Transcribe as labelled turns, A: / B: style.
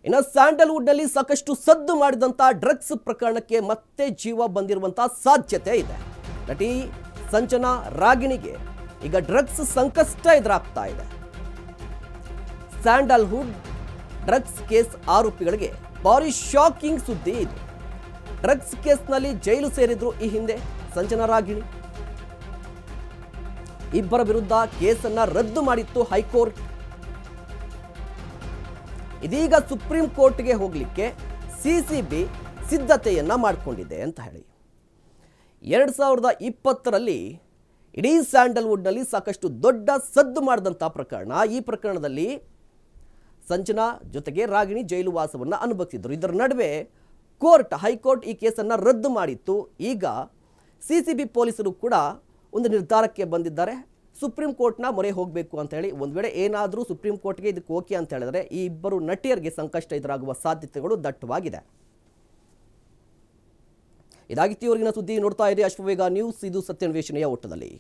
A: ಇನ್ನು ಸ್ಯಾಂಡಲ್ವುಡ್ನಲ್ಲಿ ಸಾಕಷ್ಟು ಸದ್ದು ಮಾಡಿದಂಥ ಡ್ರಗ್ಸ್ ಪ್ರಕರಣಕ್ಕೆ ಮತ್ತೆ ಜೀವ ಬಂದಿರುವಂಥ ಸಾಧ್ಯತೆ ಇದೆ. ನಟಿ ಸಂಜನಾ ರಾಗಿಣಿಗೆ ಈಗ ಡ್ರಗ್ಸ್ ಸಂಕಷ್ಟ ಎದುರಾಗ್ತಾ ಇದೆ. ಸ್ಯಾಂಡಲ್ವುಡ್ ಡ್ರಗ್ಸ್ ಕೇಸ್ ಆರೋಪಿಗಳಿಗೆ ಭಾರಿ ಶಾಕಿಂಗ್ ಸುದ್ದಿ ಇದು. ಡ್ರಗ್ಸ್ ಕೇಸ್ನಲ್ಲಿ ಜೈಲು ಸೇರಿದ್ರು ಈ ಹಿಂದೆ ಸಂಜನಾ ರಾಗಿಣಿ. ಇಬ್ಬರ ವಿರುದ್ಧ ಕೇಸನ್ನ ರದ್ದು ಮಾಡಿತ್ತು ಹೈಕೋರ್ಟ್. ಇದೀಗ ಸುಪ್ರೀಂ ಕೋರ್ಟ್ಗೆ ಹೋಗಲಿಕ್ಕೆ ಸಿಸಿಬಿ ಸಿದ್ಧತೆಯನ್ನ ಮಾಡಿಕೊಂಡಿದೆ ಅಂತ ಹೇಳಿ 2020ರಲ್ಲಿ ಇಡೀ ಸ್ಯಾಂಡಲ್ವುಡ್ನಲ್ಲಿ ಸಾಕಷ್ಟು ದೊಡ್ಡ ಸದ್ದು ಮಾಡಿದಂಥ ಪ್ರಕರಣ. ಈ ಪ್ರಕರಣದಲ್ಲಿ ಸಂಜನಾ ಜೊತೆಗೆ ರಾಗಿಣಿ ಜೈಲು ವಾಸವನ್ನು ಅನುಭವಿಸಿದ್ರು. ಇದರ ನಡುವೆ ಹೈಕೋರ್ಟ್ ಈ ಕೇಸನ್ನು ರದ್ದು ಮಾಡಿತ್ತು. ಈಗ ಸಿಸಿಬಿ ಪೊಲೀಸರು ಕೂಡ ಒಂದು ನಿರ್ಧಾರಕ್ಕೆ ಬಂದಿದ್ದಾರೆ. ಸುಪ್ರೀಂ ಕೋರ್ಟ್ನ ಮೊರೆ ಹೋಗಬೇಕು ಅಂತ ಹೇಳಿ. ಒಂದು ವೇಳೆ ಏನಾದರೂ ಸುಪ್ರೀಂ ಕೋರ್ಟ್ಗೆ ಇದಕ್ಕೆ ಓಕೆ ಅಂತ ಹೇಳಿದ್ರೆ ಈ ಇಬ್ಬರು ನಟಿಯರಿಗೆ ಸಂಕಷ್ಟ ಎದುರಾಗುವ ಸಾಧ್ಯತೆಗಳು ದಟ್ಟವಾಗಿದೆ. ಇದಾಗಿತ್ತು ಇವರಿಗಿನ ಸುದ್ದಿ. ನೋಡ್ತಾ ಇರಿ ಅಶ್ವವೇಗ ನ್ಯೂಸ್. ಇದು ಸತ್ಯಾನ್ವೇಷಣೆಯ ಓಟದಲ್ಲಿ.